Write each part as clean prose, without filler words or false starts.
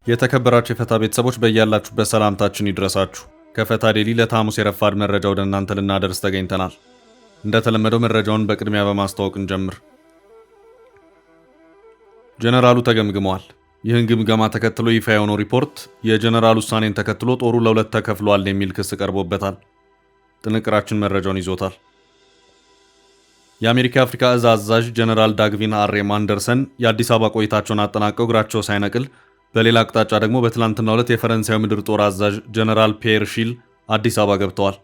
የተከበራችሁ የፈታ ቤተሰቦች በእያላችሁበት ሰላምታችን ይድረሳችሁ። ከፈታ ዴሊ ለሐሙስ የረፋድ መረጃ ወደ እናንተ ልናደርስ ተገኝተናል። እንደተለመደው መረጃውን በቅድሚያ በማስተዋወቅ እንጀምር። ጀነራሉ ተገምግመዋል። ይህን ግምገማ ተከትሎ ይፋ የሆነው ሪፖርት የጀነራል ውሳኔን ተከትሎ ጦሩ ለሁለት ተከፍሏል የሚል ክስ ቀርቦበታል። ጥንቅራችን መረጃውን ይዞታል። የአሜሪካ አፍሪካ እዝ አዛዥ ጀነራል ዳግቪን አሬም አንደርሰን የአዲስ አበባ ቆይታቸውን አጠናቀው እግራቸው ሳይነቅል በሌላ አቅጣጫ ደግሞ በትላንትናው ዕለት የፈረንሳዩ ምድር ጦር አዛዥ ጀነራል ፒየር ሺል አዲስ አበባ ገብተዋል።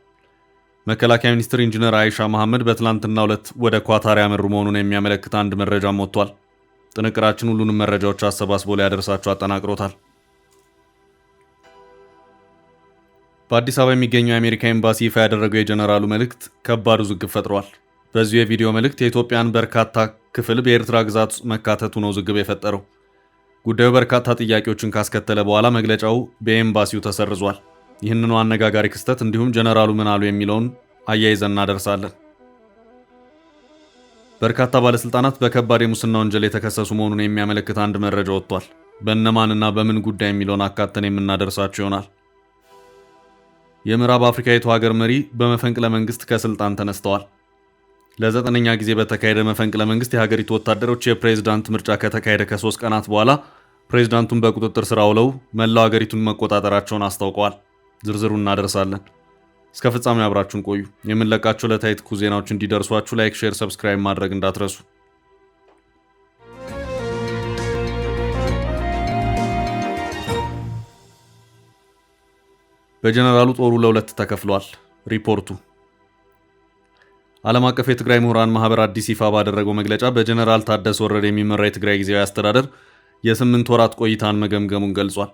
መከላከያ ሚኒስትር ኢንጂነር አይሻ መሐመድ በትላንትናው ዕለት ወደ ኳታር ያመሩ መሆኑን የሚያመለክት አንድ መረጃም ወጥቷል። ጥንቅራችን ሁሉንም መረጃዎች አሰባስቦ ሊያደርሳቸው አጠናቅሮታል። በአዲስ አበባ የሚገኘው የአሜሪካ ኤምባሲ ይፋ ያደረገው የጀነራሉ መልእክት ከባድ ውዝግብ ፈጥሯል። በዚሁ የቪዲዮ መልእክት የኢትዮጵያን በርካታ ክፍል በኤርትራ ግዛት መካተቱ ነው ውዝግብ የፈጠረው። ጉዳዩ በርካታ ጥያቄዎችን ካስከተለ በኋላ መግለጫው በኤምባሲው ተሰርዟል። ይህንኑ አነጋጋሪ ክስተት እንዲሁም ጀነራሉ ምን አሉ የሚለውን አያይዘን እናደርሳለን። በርካታ ባለስልጣናት በከባድ የሙስና ወንጀል የተከሰሱ መሆኑን የሚያመለክት አንድ መረጃ ወጥቷል። በእነማንና በምን ጉዳይ የሚለውን አካተን የምናደርሳቸው ይሆናል። የምዕራብ አፍሪካዊቱ ሀገር መሪ በመፈንቅለ መንግስት ከስልጣን ተነስተዋል። ለ9ኛ ጊዜ በተካሄደ መፈንቅለ መንግስት የሀገሪቱ ወታደሮች የፕሬዝዳንት ምርጫ ከተካሄደ ከ3 ቀናት በኋላ ፕሬዝዳንቱን በቁጥጥር ስር አውለው መላው ሀገሪቱን መቆጣጠራቸውን አስታውቀዋል። ዝርዝሩን እናደርሳለን። እስከ ፍጻሜ አብራችሁን ቆዩ። የምንለቃቸው ዕለታዊ ትኩስ ዜናዎች እንዲደርሷችሁ ላይክ፣ ሼር፣ ሰብስክራይብ ማድረግ እንዳትረሱ። በጀነራሉ ጦሩ ለሁለት ተከፍሏል። ሪፖርቱ ዓለም አቀፍ የትግራይ ምሁራን ማህበር አዲስ ይፋ ባደረገው መግለጫ በጀነራል ታደሰ ወረደ የሚመራ የትግራይ ጊዜያዊ አስተዳደር የ8 ወራት ቆይታን መገምገሙን ገልጿል።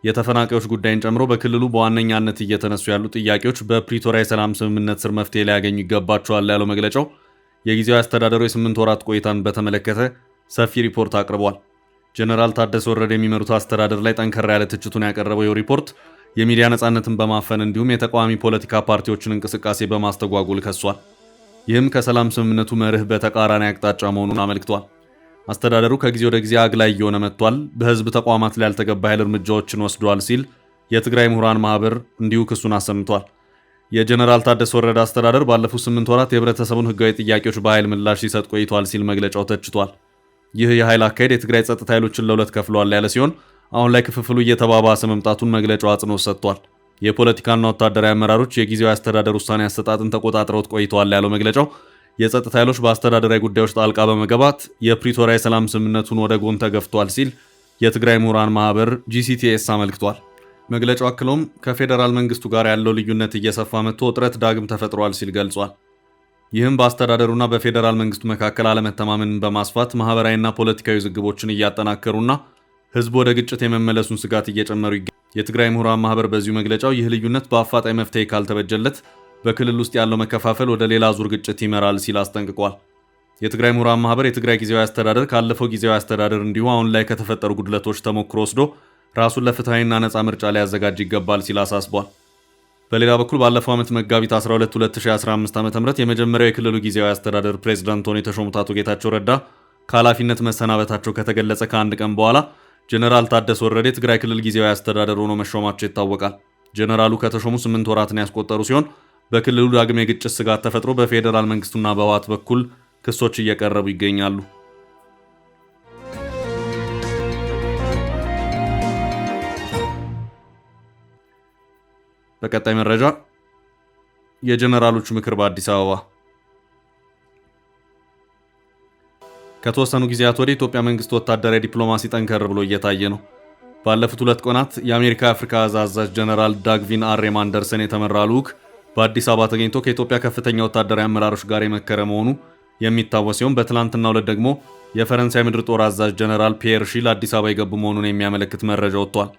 የተፈናቃዮች ጉዳይን ጨምሮ በክልሉ በዋነኛነት እየተነሱ ያሉ ጥያቄዎች በፕሪቶሪያ የሰላም ስምምነት ስር መፍትሄ ሊያገኙ ይገባቸዋል ያለው መግለጫው የጊዜያዊ አስተዳደሩ የ8 ወራት ቆይታን በተመለከተ ሰፊ ሪፖርት አቅርቧል። ጀነራል ታደሰ ወረደ የሚመሩት አስተዳደር ላይ ጠንከር ያለ ትችቱን ያቀረበው ሪፖርት የሚዲያ ነጻነትን በማፈን እንዲሁም የተቃዋሚ ፖለቲካ ፓርቲዎችን እንቅስቃሴ በማስተጓጎል ከሷል። ይህም ከሰላም ስምምነቱ መርህ በተቃራኒ አቅጣጫ መሆኑን አመልክቷል። አስተዳደሩ ከጊዜ ወደ ጊዜ አግላይ እየሆነ መጥቷል፣ በህዝብ ተቋማት ላይ ያልተገባ ኃይል እርምጃዎችን ወስዷል ሲል የትግራይ ምሁራን ማህበር እንዲሁ ክሱን አሰምቷል። የጀነራል ታደሰ ወረደ አስተዳደር ባለፉት 8 ወራት የህብረተሰቡን ህጋዊ ጥያቄዎች በኃይል ምላሽ ሲሰጥ ቆይቷል ሲል መግለጫው ተችቷል። ይህ የኃይል አካሄድ የትግራይ ጸጥታ ኃይሎችን ለሁለት ከፍሏል ያለ ሲሆን አሁን ላይ ክፍፍሉ እየተባባሰ መምጣቱን መግለጫው አጽንኦት ሰጥቷል። የፖለቲካና ወታደራዊ አመራሮች የጊዜያዊ አስተዳደር ውሳኔ አሰጣጥን ተቆጣጥረውት ቆይተዋል ያለው መግለጫው የጸጥታ ኃይሎች በአስተዳደራዊ ጉዳዮች ጣልቃ በመገባት የፕሪቶሪያ የሰላም ስምምነቱን ወደ ጎን ተገፍቷል ሲል የትግራይ ምሁራን ማህበር GCTS አመልክቷል። መግለጫው አክሎም ከፌዴራል መንግስቱ ጋር ያለው ልዩነት እየሰፋ መጥቶ ውጥረት ዳግም ተፈጥሯል ሲል ገልጿል። ይህም በአስተዳደሩና በፌዴራል መንግስቱ መካከል አለመተማመንን በማስፋት ማህበራዊና ፖለቲካዊ ዝግቦችን እያጠናከሩና ህዝብ ወደ ግጭት የመመለሱን ስጋት እየጨመሩ ይገኛል። የትግራይ ምሁራን ማህበር በዚሁ መግለጫው ይህ ልዩነት በአፋጣኝ መፍትሄ ካልተበጀለት በክልል ውስጥ ያለው መከፋፈል ወደ ሌላ ዙር ግጭት ይመራል ሲል አስጠንቅቋል። የትግራይ ምሁራን ማህበር የትግራይ ጊዜያዊ አስተዳደር ካለፈው ጊዜያዊ አስተዳደር እንዲሁ አሁን ላይ ከተፈጠሩ ጉድለቶች ተሞክሮ ወስዶ ራሱን ለፍትሐዊና ነፃ ምርጫ ሊያዘጋጅ ይገባል ሲል አሳስቧል። በሌላ በኩል ባለፈው ዓመት መጋቢት 12 2015 ዓ.ም የመጀመሪያው የክልሉ ጊዜያዊ አስተዳደር ፕሬዝዳንት ሆነው የተሾሙት አቶ ጌታቸው ረዳ ከኃላፊነት መሰናበታቸው ከተገለጸ ከአንድ ቀን በኋላ ጀነራል ታደሰ ወረደ የትግራይ ክልል ጊዜያዊ አስተዳደር ሆኖ መሾማቸው ይታወቃል። ጀነራሉ ከተሾሙ 8 ወራትን ያስቆጠሩ ሲሆን በክልሉ ዳግም የግጭት ስጋት ተፈጥሮ በፌዴራል መንግስቱና በህወሓት በኩል ክሶች እየቀረቡ ይገኛሉ። በቀጣይ መረጃ የጀነራሎቹ ምክር በአዲስ አበባ ከተወሰኑ ጊዜያት ወዲህ የኢትዮጵያ መንግስት ወታደራዊ ዲፕሎማሲ ጠንከር ብሎ እየታየ ነው። ባለፉት 2 ቀናት የአሜሪካ አፍሪካ እዝ አዛዥ ጀነራል ዳግቪን አሬም አንደርሰን የተመራ ልዑክ በአዲስ አበባ ተገኝቶ ከኢትዮጵያ ከፍተኛ ወታደራዊ አመራሮች ጋር የመከረ መሆኑ የሚታወስ ሲሆን በትላንትናው ዕለት ደግሞ የፈረንሳይ ምድር ጦር አዛዥ ጀነራል ፒየር ሺል አዲስ አበባ የገቡ መሆኑን የሚያመለክት መረጃ ወጥቷል።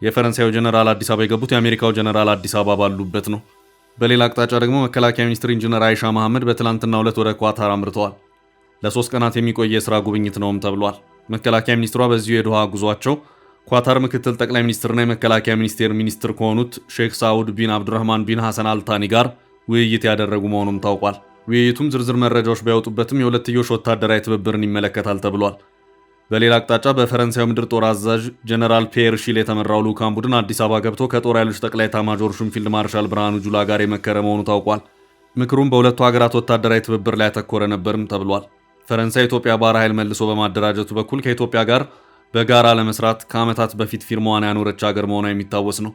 የፈረንሳዩ ጀነራል አዲስ አበባ የገቡት የአሜሪካው ጀነራል አዲስ አበባ ባሉበት ነው። በሌላ አቅጣጫ ደግሞ መከላከያ ሚኒስትር ኢንጂነር አይሻ መሐመድ በትላንትናው ዕለት ወደ ኳታር አምርተዋል። ለ3 ቀናት የሚቆይ የሥራ ጉብኝት ነውም ተብሏል። መከላከያ ሚኒስትሯ በዚሁ የዶሃ ጉዟቸው ኳታር ምክትል ጠቅላይ ሚኒስትርና የመከላከያ ሚኒስቴር ሚኒስትር ከሆኑት ሼክ ሳዑድ ቢን አብዱራህማን ቢን ሐሰን አልታኒ ጋር ውይይት ያደረጉ መሆኑም ታውቋል። ውይይቱም ዝርዝር መረጃዎች ቢያወጡበትም የሁለትዮሽ ወታደራዊ ትብብርን ይመለከታል ተብሏል። በሌላ አቅጣጫ በፈረንሳዩ ምድር ጦር አዛዥ ጀነራል ፒየር ሺል የተመራው ልዑካን ቡድን አዲስ አበባ ገብቶ ከጦር ኃይሎች ጠቅላይ ኤታማዦር ሹም ፊልድ ማርሻል ብርሃኑ ጁላ ጋር የመከረ መሆኑ ታውቋል። ምክሩም በሁለቱ ሀገራት ወታደራዊ ትብብር ላይ ያተኮረ ነበርም ተብሏል። ፈረንሳይ የኢትዮጵያ ባህር ኃይል መልሶ በማደራጀቱ በኩል ከኢትዮጵያ ጋር በጋራ ለመስራት ከዓመታት በፊት ፊርማዋን ያኖረች ሀገር መሆኗ የሚታወስ ነው።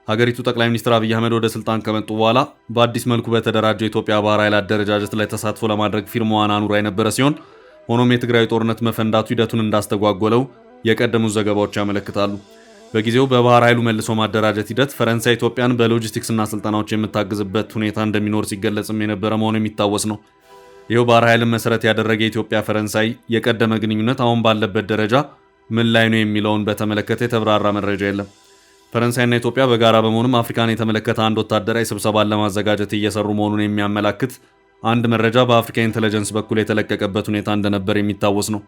ሀገሪቱ ጠቅላይ ሚኒስትር አብይ አህመድ ወደ ስልጣን ከመጡ በኋላ በአዲስ መልኩ በተደራጀው የኢትዮጵያ ባህር ኃይል አደረጃጀት ላይ ተሳትፎ ለማድረግ ፊርማዋን አኑራ የነበረ ሲሆን ሆኖም የትግራይ ጦርነት መፈንዳቱ ሂደቱን እንዳስተጓጎለው የቀደሙት ዘገባዎች ያመለክታሉ። በጊዜው በባህር ኃይሉ መልሶ ማደራጀት ሂደት ፈረንሳይ ኢትዮጵያን በሎጂስቲክስና ስልጠናዎች የምታግዝበት ሁኔታ እንደሚኖር ሲገለጽም የነበረ መሆኑ የሚታወስ ነው። ይኸው ባህር ኃይልን መሰረት ያደረገ የኢትዮጵያ ፈረንሳይ የቀደመ ግንኙነት አሁን ባለበት ደረጃ ምን ላይ ነው የሚለውን በተመለከተ የተብራራ መረጃ የለም። ፈረንሳይና ኢትዮጵያ በጋራ በመሆኑም አፍሪካን የተመለከተ አንድ ወታደራዊ ስብሰባን ለማዘጋጀት እየሰሩ መሆኑን የሚያመላክት አንድ መረጃ በአፍሪካ ኢንተለጀንስ በኩል የተለቀቀበት ሁኔታ እንደነበር የሚታወስ ነው።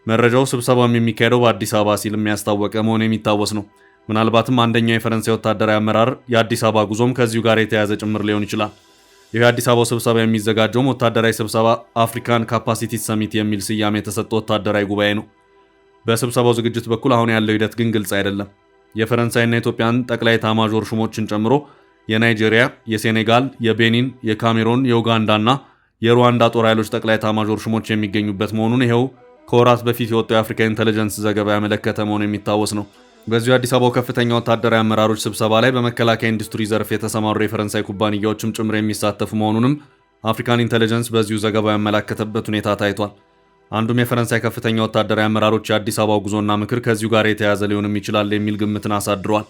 መረጃው ስብሰባውም የሚካሄደው በአዲስ አበባ ሲል የሚያስታወቀ መሆኑ የሚታወስ ነው። ምናልባትም አንደኛው የፈረንሳይ ወታደራዊ አመራር የአዲስ አበባ ጉዞም ከዚሁ ጋር የተያያዘ ጭምር ሊሆን ይችላል። ይህ የአዲስ አበባው ስብሰባ የሚዘጋጀውም ወታደራዊ ስብሰባ አፍሪካን ካፓሲቲ ሰሚት የሚል ስያሜ የተሰጠው ወታደራዊ ጉባኤ ነው። በስብሰባው ዝግጅት በኩል አሁን ያለው ሂደት ግን ግልጽ አይደለም። የፈረንሳይና የኢትዮጵያን ጠቅላይ ኤታማዦር ሹሞችን ጨምሮ የናይጄሪያ፣ የሴኔጋል፣ የቤኒን፣ የካሜሮን፣ የኡጋንዳና የሩዋንዳ ጦር ኃይሎች ጠቅላይ ኤታማዦር ሹሞች የሚገኙበት መሆኑን ይኸው ከወራት በፊት የወጣው የአፍሪካ ኢንተለጀንስ ዘገባ ያመለከተ መሆኑ የሚታወስ ነው። በዚሁ አዲስ አበባው ከፍተኛ ወታደራዊ አመራሮች ስብሰባ ላይ በመከላከያ ኢንዱስትሪ ዘርፍ የተሰማሩ የፈረንሳይ ኩባንያዎችም ጭምር የሚሳተፉ መሆኑንም አፍሪካን ኢንተለጀንስ በዚሁ ዘገባ ያመለከተበት ሁኔታ ታይቷል። አንዱም የፈረንሳይ ከፍተኛ ወታደራዊ አመራሮች የአዲስ አበባው ጉዞና ምክር ከዚሁ ጋር የተያያዘ ሊሆንም ይችላል የሚል ግምትን አሳድሯል።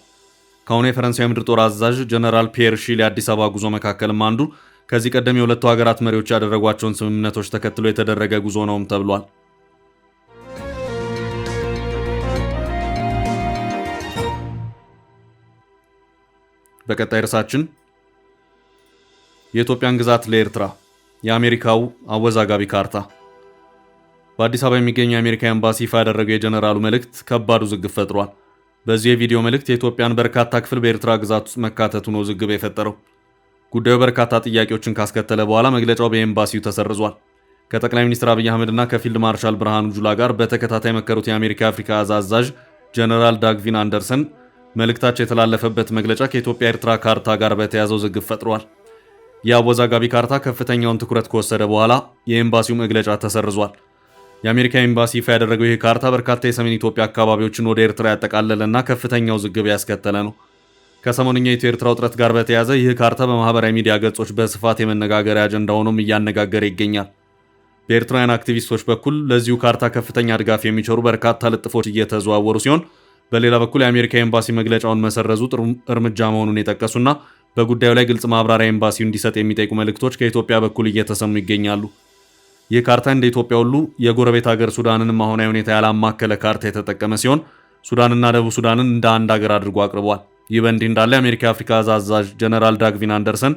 ከአሁኑ የፈረንሳይ ምድር ጦር አዛዥ ጀነራል ፒየር ሺል የአዲስ አበባ ጉዞ መካከልም አንዱ ከዚህ ቀደም የሁለቱ ሀገራት መሪዎች ያደረጓቸውን ስምምነቶች ተከትሎ የተደረገ ጉዞ ነውም ተብሏል። በቀጣይ ርዕሳችን የኢትዮጵያን ግዛት ለኤርትራ የአሜሪካው አወዛጋቢ ካርታ። በአዲስ አበባ የሚገኘው የአሜሪካ ኤምባሲ ይፋ ያደረገው የጀነራሉ መልእክት ከባድ ውዝግብ ፈጥሯል። በዚህ የቪዲዮ መልእክት የኢትዮጵያን በርካታ ክፍል በኤርትራ ግዛት ውስጥ መካተቱ ነው ውዝግብ የፈጠረው። ጉዳዩ በርካታ ጥያቄዎችን ካስከተለ በኋላ መግለጫው በኤምባሲው ተሰርዟል። ከጠቅላይ ሚኒስትር አብይ አህመድና ከፊልድ ማርሻል ብርሃኑ ጁላ ጋር በተከታታይ መከሩት የአሜሪካ አፍሪካ አዛዥ ጀነራል ዳግቪን አንደርሰን መልእክታቸው የተላለፈበት መግለጫ ከኢትዮጵያ ኤርትራ ካርታ ጋር በተያያዘው ውዝግብ ፈጥሯል። የአወዛጋቢ ካርታ ከፍተኛውን ትኩረት ከወሰደ በኋላ የኤምባሲው መግለጫ ተሰርዟል። የአሜሪካ ኤምባሲ ይፋ ያደረገው ይህ ካርታ በርካታ የሰሜን ኢትዮጵያ አካባቢዎችን ወደ ኤርትራ ያጠቃለለና ከፍተኛ ውዝግብ ያስከተለ ነው። ከሰሞንኛ የኢትዮ ኤርትራ ውጥረት ጋር በተያያዘ ይህ ካርታ በማህበራዊ ሚዲያ ገጾች በስፋት የመነጋገሪያ አጀንዳ ሆኖም እያነጋገረ ይገኛል። በኤርትራውያን አክቲቪስቶች በኩል ለዚሁ ካርታ ከፍተኛ ድጋፍ የሚቸሩ በርካታ ልጥፎች እየተዘዋወሩ ሲሆን፣ በሌላ በኩል የአሜሪካ ኤምባሲ መግለጫውን መሰረዙ ጥሩ እርምጃ መሆኑን የጠቀሱና በጉዳዩ ላይ ግልጽ ማብራሪያ ኤምባሲው እንዲሰጥ የሚጠይቁ መልእክቶች ከኢትዮጵያ በኩል እየተሰሙ ይገኛሉ። ይህ ካርታ እንደ ኢትዮጵያ ሁሉ የጎረቤት ሀገር ሱዳንንም አሁናዊ ሁኔታ ያላማከለ ካርታ የተጠቀመ ሲሆን ሱዳንና ደቡብ ሱዳንን እንደ አንድ ሀገር አድርጎ አቅርቧል። ይህ በእንዲህ እንዳለ የአሜሪካ አፍሪካ አዛዥ ጀነራል ዳግቪን አንደርሰን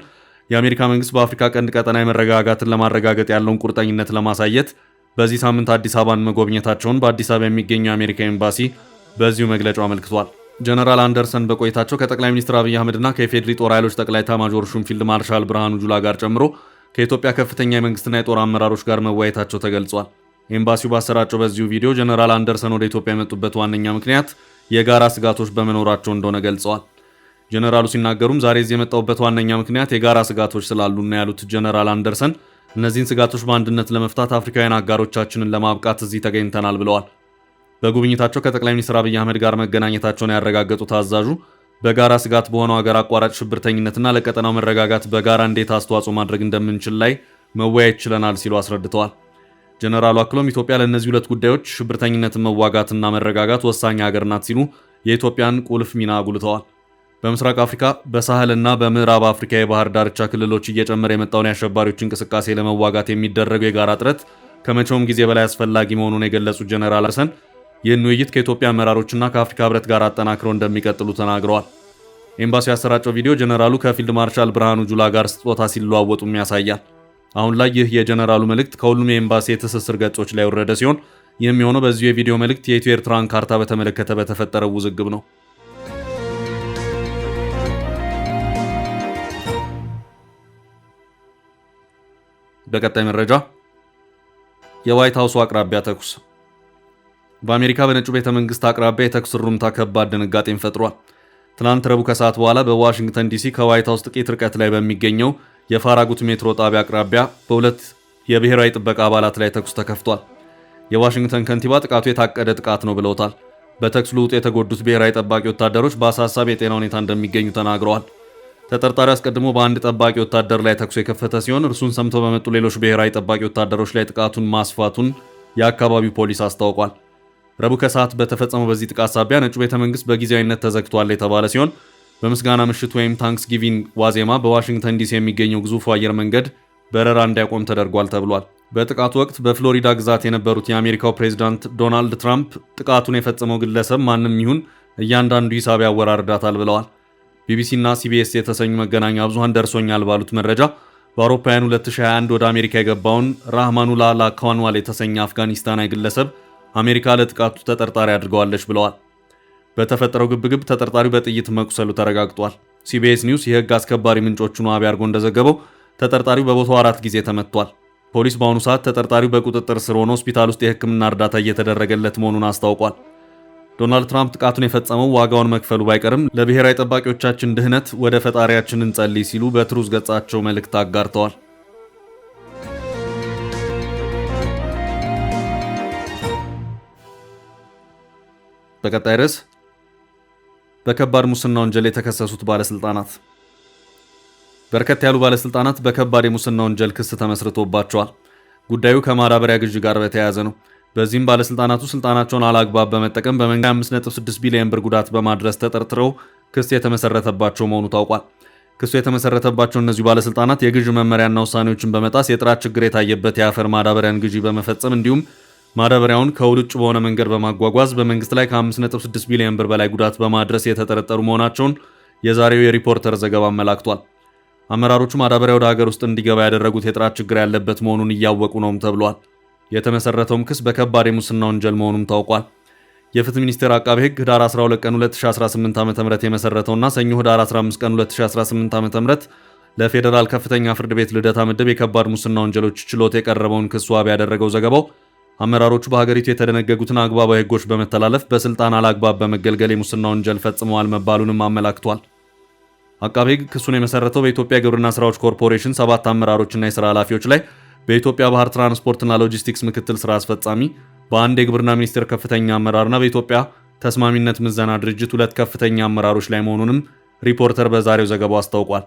የአሜሪካ መንግስት በአፍሪካ ቀንድ ቀጠና መረጋጋትን ለማረጋገጥ ያለውን ቁርጠኝነት ለማሳየት በዚህ ሳምንት አዲስ አበባን መጎብኘታቸውን በአዲስ አበባ የሚገኘው የአሜሪካ ኤምባሲ በዚሁ መግለጫው አመልክቷል። ጀነራል አንደርሰን በቆይታቸው ከጠቅላይ ሚኒስትር አብይ አህመድና ከኢፌዴሪ ጦር ኃይሎች ጠቅላይ ኤታማዦር ሹም ፊልድ ማርሻል ብርሃኑ ጁላ ጋር ጨምሮ ከኢትዮጵያ ከፍተኛ የመንግስትና የጦር አመራሮች ጋር መወያየታቸው ተገልጿል። ኤምባሲው ባሰራጨው በዚሁ ቪዲዮ ጀነራል አንደርሰን ወደ ኢትዮጵያ የመጡበት ዋነኛ ምክንያት የጋራ ስጋቶች በመኖራቸው እንደሆነ ገልጸዋል። ጀነራሉ ሲናገሩም ዛሬ እዚህ የመጣሁበት ዋነኛ ምክንያት የጋራ ስጋቶች ስላሉና ያሉት ጀነራል አንደርሰን እነዚህን ስጋቶች በአንድነት ለመፍታት አፍሪካውያን አጋሮቻችንን ለማብቃት እዚህ ተገኝተናል ብለዋል። በጉብኝታቸው ከጠቅላይ ሚኒስትር አብይ አህመድ ጋር መገናኘታቸውን ያረጋገጡት አዛዡ በጋራ ስጋት በሆነው ሀገር አቋራጭ ሽብርተኝነትና ለቀጠናው መረጋጋት በጋራ እንዴት አስተዋጽኦ ማድረግ እንደምንችል ላይ መወያየት ችለናል ሲሉ አስረድተዋል። ጀነራሉ አክሎም ኢትዮጵያ ለእነዚህ ሁለት ጉዳዮች ሽብርተኝነትን መዋጋትና መረጋጋት ወሳኝ ሀገር ናት ሲሉ የኢትዮጵያን ቁልፍ ሚና አጉልተዋል። በምስራቅ አፍሪካ በሳህልና በምዕራብ አፍሪካ የባህር ዳርቻ ክልሎች እየጨመረ የመጣውን የአሸባሪዎች እንቅስቃሴ ለመዋጋት የሚደረገው የጋራ ጥረት ከመቼውም ጊዜ በላይ አስፈላጊ መሆኑን የገለጹት ጀነራል ሐሰን ይህን ውይይት ከኢትዮጵያ አመራሮችና ከአፍሪካ ህብረት ጋር አጠናክረው እንደሚቀጥሉ ተናግረዋል። ኤምባሲው ያሰራጨው ቪዲዮ ጀነራሉ ከፊልድ ማርሻል ብርሃኑ ጁላ ጋር ስጦታ ሲለዋወጡም ያሳያል። አሁን ላይ ይህ የጀነራሉ መልእክት ከሁሉም የኤምባሲ የትስስር ገጾች ላይ ወረደ ሲሆን የሚሆነው በዚሁ የቪዲዮ መልእክት የኢትዮ ኤርትራን ካርታ በተመለከተ በተፈጠረው ውዝግብ ነው። በቀጣይ መረጃ የዋይት ሃውሱ አቅራቢያ ተኩስ። በአሜሪካ በነጩ ቤተ መንግስት አቅራቢያ የተኩስ ሩምታ ከባድ ድንጋጤን ፈጥሯል። ትናንት ረቡዕ ከሰዓት በኋላ በዋሽንግተን ዲሲ ከዋይት ሃውስ ጥቂት ርቀት ላይ በሚገኘው የፋራጉት ሜትሮ ጣቢያ አቅራቢያ በሁለት የብሔራዊ ጥበቃ አባላት ላይ ተኩስ ተከፍቷል። የዋሽንግተን ከንቲባ ጥቃቱ የታቀደ ጥቃት ነው ብለውታል። በተኩስ ልውውጡ የተጎዱት ብሔራዊ ጠባቂ ወታደሮች በአሳሳቢ የጤና ሁኔታ እንደሚገኙ ተናግረዋል። ተጠርጣሪው አስቀድሞ በአንድ ጠባቂ ወታደር ላይ ተኩስ የከፈተ ሲሆን እርሱን ሰምተው በመጡ ሌሎች ብሔራዊ ጠባቂ ወታደሮች ላይ ጥቃቱን ማስፋቱን የአካባቢው ፖሊስ አስታውቋል። ረቡዕ ከሰዓት በተፈጸመው በዚህ ጥቃት ሳቢያ ነጩ ቤተ መንግስት በጊዜያዊነት ተዘግቷል የተባለ ሲሆን በምስጋና ምሽት ወይም ታንክስጊቪንግ ዋዜማ በዋሽንግተን ዲሲ የሚገኘው ግዙፉ አየር መንገድ በረራ እንዲያቆም ተደርጓል ተብሏል። በጥቃቱ ወቅት በፍሎሪዳ ግዛት የነበሩት የአሜሪካው ፕሬዝዳንት ዶናልድ ትራምፕ ጥቃቱን የፈጸመው ግለሰብ ማንም ይሁን እያንዳንዱ ሂሳብ ያወራርዳታል ብለዋል። ቢቢሲ እና ሲቢኤስ የተሰኙ መገናኛ ብዙሃን ደርሶኛል ባሉት መረጃ በአውሮፓውያን 2021 ወደ አሜሪካ የገባውን ራህማኑላ ላካዋንዋል የተሰኘ አፍጋኒስታናዊ ግለሰብ አሜሪካ ለጥቃቱ ተጠርጣሪ አድርገዋለች ብለዋል። በተፈጠረው ግብግብ ተጠርጣሪው በጥይት መቁሰሉ ተረጋግጧል። ሲቢኤስ ኒውስ የህግ አስከባሪ ምንጮቹን ዋቢ አድርጎ እንደዘገበው ተጠርጣሪው በቦታው 4 ጊዜ ተመቷል። ፖሊስ በአሁኑ ሰዓት ተጠርጣሪው በቁጥጥር ስር ሆኖ ሆስፒታል ውስጥ የህክምና እርዳታ እየተደረገለት መሆኑን አስታውቋል። ዶናልድ ትራምፕ ጥቃቱን የፈጸመው ዋጋውን መክፈሉ ባይቀርም ለብሔራዊ ጠባቂዎቻችን ድህነት ወደ ፈጣሪያችን እንጸልይ ሲሉ በትሩዝ ገጻቸው መልእክት አጋርተዋል። በቀጣይ ርዕስ በከባድ ሙስና ወንጀል የተከሰሱት ባለስልጣናት። በርከት ያሉ ባለስልጣናት በከባድ የሙስና ወንጀል ክስ ተመስርቶባቸዋል። ጉዳዩ ከማዳበሪያ ግዢ ጋር በተያያዘ ነው። በዚህም ባለስልጣናቱ ስልጣናቸውን አላግባብ በመጠቀም በመንግስት 5.6 ቢሊዮን ብር ጉዳት በማድረስ ተጠርጥረው ክስ የተመሰረተባቸው መሆኑ ታውቋል። ክሱ የተመሰረተባቸው እነዚሁ ባለስልጣናት የግዢ መመሪያና ውሳኔዎችን በመጣስ የጥራት ችግር የታየበት የአፈር ማዳበሪያን ግዢ በመፈጸም እንዲሁም ማዳበሪያውን ከውል ውጭ በሆነ መንገድ በማጓጓዝ በመንግስት ላይ ከ5.6 ቢሊዮን ብር በላይ ጉዳት በማድረስ የተጠረጠሩ መሆናቸውን የዛሬው የሪፖርተር ዘገባ አመላክቷል። አመራሮቹ ማዳበሪያ ወደ ሀገር ውስጥ እንዲገባ ያደረጉት የጥራት ችግር ያለበት መሆኑን እያወቁ ነውም ተብሏል። የተመሰረተውም ክስ በከባድ የሙስና ወንጀል መሆኑም ታውቋል። የፍትህ ሚኒስቴር አቃቤ ሕግ ህዳር 12 ቀን 2018 ዓ.ም የመሰረተውና ሰኞ ህዳር 15 ቀን 2018 ዓ.ም ለፌዴራል ከፍተኛ ፍርድ ቤት ልደታ ምድብ የከባድ ሙስና ወንጀሎች ችሎት የቀረበውን ክስ ዋቢ ያደረገው ዘገባው አመራሮቹ በሀገሪቱ የተደነገጉትን አግባባዊ ሕጎች በመተላለፍ በስልጣን አላግባብ በመገልገል የሙስና ወንጀል ፈጽመዋል መባሉንም አመላክቷል። አቃቤ ሕግ ክሱን የመሰረተው በኢትዮጵያ ግብርና ስራዎች ኮርፖሬሽን 7 አመራሮችና የሥራ ኃላፊዎች ላይ በኢትዮጵያ ባህር ትራንስፖርትና ሎጂስቲክስ ምክትል ስራ አስፈጻሚ፣ በአንድ የግብርና ሚኒስቴር ከፍተኛ አመራርና በኢትዮጵያ ተስማሚነት ምዘና ድርጅት 2 ከፍተኛ አመራሮች ላይ መሆኑንም ሪፖርተር በዛሬው ዘገባው አስታውቋል።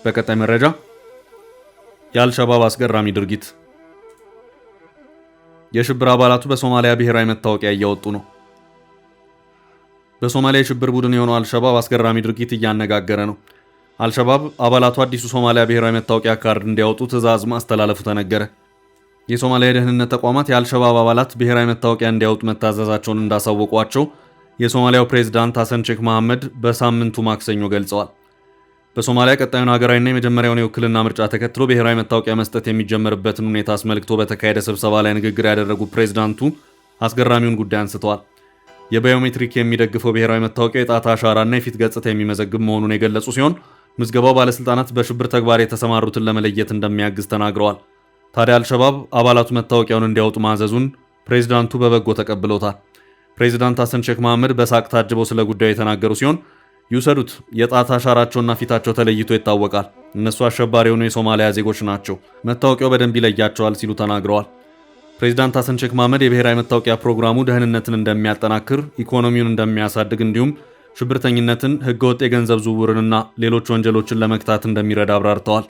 በቀጣይ መረጃ የአልሸባብ አስገራሚ ድርጊት። የሽብር አባላቱ በሶማሊያ ብሔራዊ መታወቂያ እያወጡ ነው። በሶማሊያ የሽብር ቡድን የሆነው አልሸባብ አስገራሚ ድርጊት እያነጋገረ ነው። አልሸባብ አባላቱ አዲሱ ሶማሊያ ብሔራዊ መታወቂያ ካርድ እንዲያወጡ ትዕዛዝ ማስተላለፉ ተነገረ። የሶማሊያ የደህንነት ተቋማት የአልሸባብ አባላት ብሔራዊ መታወቂያ እንዲያወጡ መታዘዛቸውን እንዳሳወቋቸው የሶማሊያው ፕሬዝዳንት ሐሰን ሼክ መሐመድ በሳምንቱ ማክሰኞ ገልጸዋል። በሶማሊያ ቀጣዩን ሀገራዊና የመጀመሪያውን የውክልና ምርጫ ተከትሎ ብሔራዊ መታወቂያ መስጠት የሚጀመርበትን ሁኔታ አስመልክቶ በተካሄደ ስብሰባ ላይ ንግግር ያደረጉት ፕሬዝዳንቱ አስገራሚውን ጉዳይ አንስተዋል። የባዮሜትሪክ የሚደግፈው ብሔራዊ መታወቂያ የጣት አሻራና የፊት ገጽታ የሚመዘግብ መሆኑን የገለጹ ሲሆን ምዝገባው ባለስልጣናት በሽብር ተግባር የተሰማሩትን ለመለየት እንደሚያግዝ ተናግረዋል። ታዲያ አልሸባብ አባላቱ መታወቂያውን እንዲያወጡ ማዘዙን ፕሬዝዳንቱ በበጎ ተቀብለውታል። ፕሬዝዳንት ሐሰን ሼክ መሐመድ በሳቅ ታጅበው ስለ ጉዳዩ የተናገሩ ሲሆን ይውሰዱት፣ የጣት አሻራቸውና ፊታቸው ተለይቶ ይታወቃል። እነሱ አሸባሪ የሆኑ የሶማሊያ ዜጎች ናቸው። መታወቂያው በደንብ ይለያቸዋል ሲሉ ተናግረዋል። ፕሬዝዳንት ሐሰን ሼክ መሐመድ የብሔራዊ መታወቂያ ፕሮግራሙ ደህንነትን እንደሚያጠናክር፣ ኢኮኖሚውን እንደሚያሳድግ እንዲሁም ሽብርተኝነትን፣ ህገወጥ የገንዘብ ዝውውርንና ሌሎች ወንጀሎችን ለመክታት እንደሚረዳ አብራርተዋል።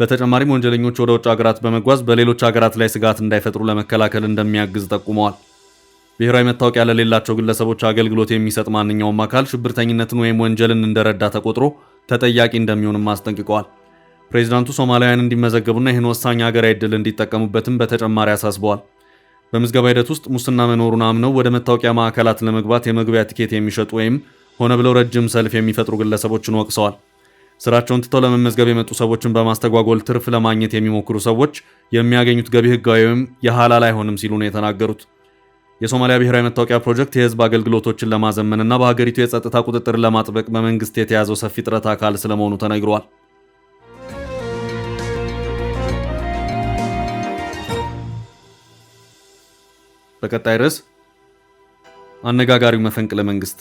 በተጨማሪም ወንጀለኞች ወደ ውጭ ሀገራት በመጓዝ በሌሎች ሀገራት ላይ ስጋት እንዳይፈጥሩ ለመከላከል እንደሚያግዝ ጠቁመዋል። ብሔራዊ መታወቂያ ለሌላቸው ግለሰቦች አገልግሎት የሚሰጥ ማንኛውም አካል ሽብርተኝነትን ወይም ወንጀልን እንደረዳ ተቆጥሮ ተጠያቂ እንደሚሆንም አስጠንቅቀዋል። ፕሬዝዳንቱ ሶማሊያውያን እንዲመዘገቡና ይህን ወሳኝ ሀገራዊ ዕድል እንዲጠቀሙበትም በተጨማሪ አሳስበዋል። በምዝገባ ሂደት ውስጥ ሙስና መኖሩን አምነው ወደ መታወቂያ ማዕከላት ለመግባት የመግቢያ ቲኬት የሚሸጡ ወይም ሆነ ብለው ረጅም ሰልፍ የሚፈጥሩ ግለሰቦችን ወቅሰዋል። ስራቸውን ትተው ለመመዝገብ የመጡ ሰዎችን በማስተጓጎል ትርፍ ለማግኘት የሚሞክሩ ሰዎች የሚያገኙት ገቢ ህጋዊ ወይም የሐላል አይሆንም ሲሉ ነው የተናገሩት። የሶማሊያ ብሔራዊ መታወቂያ ፕሮጀክት የህዝብ አገልግሎቶችን ለማዘመንና በሀገሪቱ የጸጥታ ቁጥጥር ለማጥበቅ በመንግስት የተያዘው ሰፊ ጥረት አካል ስለመሆኑ ተነግሯል። በቀጣይ ርዕስ አነጋጋሪው መፈንቅለ መንግስት።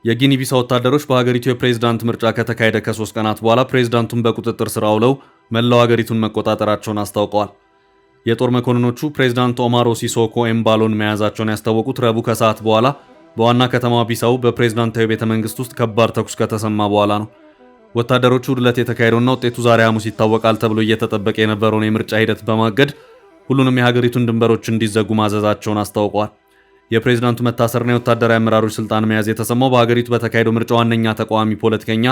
የጊኒ ቢሳው ወታደሮች በሀገሪቱ የፕሬዝዳንት ምርጫ ከተካሄደ ከ3 ቀናት በኋላ ፕሬዝዳንቱን በቁጥጥር ስር አውለው መላው ሀገሪቱን መቆጣጠራቸውን አስታውቀዋል። የጦር መኮንኖቹ ፕሬዝዳንት ኦማሮ ሲሶኮ ኤምባሎን መያዛቸውን ያስታወቁት ረቡዕ ከሰዓት በኋላ በዋና ከተማዋ ቢሳው በፕሬዝዳንታዊ ቤተ መንግስት ውስጥ ከባድ ተኩስ ከተሰማ በኋላ ነው። ወታደሮቹ ዕለት የተካሄደውና ውጤቱ ዛሬ ሐሙስ ይታወቃል ተብሎ እየተጠበቀ የነበረውን የምርጫ ሂደት በማገድ ሁሉንም የሀገሪቱን ድንበሮች እንዲዘጉ ማዘዛቸውን አስታውቀዋል። የፕሬዝዳንቱ መታሰርና የወታደራዊ አመራሮች ስልጣን መያዝ የተሰማው በሀገሪቱ በተካሄደው ምርጫ ዋነኛ ተቃዋሚ ፖለቲከኛ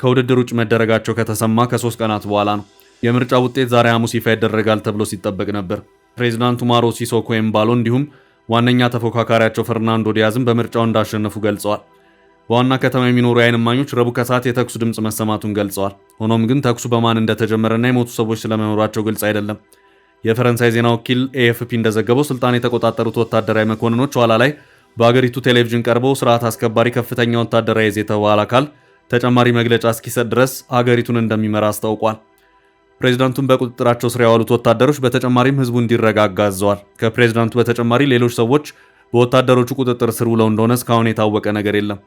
ከውድድር ውጭ መደረጋቸው ከተሰማ ከ3 ቀናት በኋላ ነው። የምርጫ ውጤት ዛሬ ሐሙስ ይፋ ይደረጋል ተብሎ ሲጠበቅ ነበር። ፕሬዝዳንቱ ኦማሮ ሲሶኮ ኤምባሎ እንዲሁም ዋነኛ ተፎካካሪያቸው ፈርናንዶ ዲያዝም በምርጫው እንዳሸነፉ ገልጸዋል። በዋና ከተማ የሚኖሩ የዓይን እማኞች ረቡዕ ከሰዓት የተኩስ ድምፅ መሰማቱን ገልጸዋል። ሆኖም ግን ተኩሱ በማን እንደተጀመረና የሞቱ ሰዎች ስለመኖራቸው ግልጽ አይደለም። የፈረንሳይ ዜና ወኪል ኤኤፍፒ እንደዘገበው ስልጣን የተቆጣጠሩት ወታደራዊ መኮንኖች ኋላ ላይ በአገሪቱ ቴሌቪዥን ቀርበው ስርዓት አስከባሪ ከፍተኛ ወታደራዊ የዝ የተባለ አካል ተጨማሪ መግለጫ እስኪሰጥ ድረስ አገሪቱን እንደሚመራ አስታውቋል። ፕሬዝዳንቱን በቁጥጥራቸው ስር ያዋሉት ወታደሮች በተጨማሪም ህዝቡ እንዲረጋጋ አዘዋል። ከፕሬዝዳንቱ በተጨማሪ ሌሎች ሰዎች በወታደሮቹ ቁጥጥር ስር ውለው እንደሆነ እስካሁን የታወቀ ነገር የለም።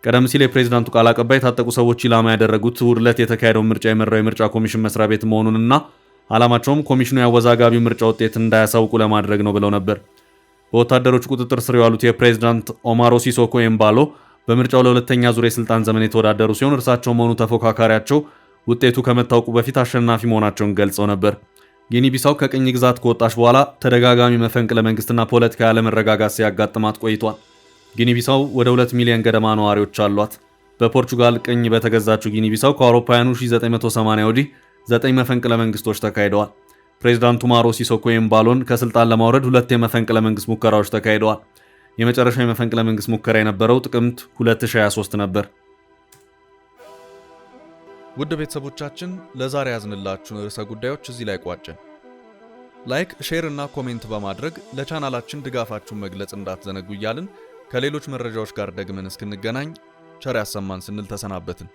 ቀደም ሲል የፕሬዝዳንቱ ቃል አቀባይ የታጠቁ ሰዎች ኢላማ ያደረጉት ዕለት የተካሄደውን ምርጫ የመራው የምርጫ ኮሚሽን መስሪያ ቤት መሆኑንና ዓላማቸውም ኮሚሽኑ ያወዛጋቢው ምርጫ ውጤት እንዳያሳውቁ ለማድረግ ነው ብለው ነበር። በወታደሮቹ ቁጥጥር ስር የዋሉት የፕሬዝዳንት ኦማሮ ሲሶኮ ኤምባሎ በምርጫው ለሁለተኛ ዙር የስልጣን ዘመን የተወዳደሩ ሲሆን እርሳቸው መሆኑ ተፎካካሪያቸው ውጤቱ ከመታወቁ በፊት አሸናፊ መሆናቸውን ገልጸው ነበር። ጊኒ ቢሳው ከቅኝ ግዛት ከወጣች በኋላ ተደጋጋሚ መፈንቅለ መንግስትና ፖለቲካዊ አለመረጋጋት ሲያጋጥማት ቆይቷል። ጊኒ ቢሳው ወደ 2 ሚሊዮን ገደማ ነዋሪዎች አሏት። በፖርቹጋል ቅኝ በተገዛችው ጊኒ ቢሳው ከአውሮፓውያኑ 1980 ወዲህ 9 መፈንቅለ መንግስቶች ተካሂደዋል። ፕሬዝዳንቱ ኦማሮ ሲሶኮ ኤምባሎን ከስልጣን ለማውረድ 2 የመፈንቅለ መንግስት ሙከራዎች ተካሂደዋል። የመጨረሻው የመፈንቅለ መንግስት ሙከራ የነበረው ጥቅምት 2023 ነበር። ውድ ቤተሰቦቻችን ለዛሬ ያዝንላችሁን ርዕሰ ጉዳዮች እዚህ ላይ ቋጨን። ላይክ፣ ሼር እና ኮሜንት በማድረግ ለቻናላችን ድጋፋችሁን መግለጽ እንዳትዘነጉ እያልን ከሌሎች መረጃዎች ጋር ደግመን እስክንገናኝ ቸር ያሰማን ስንል ተሰናበትን።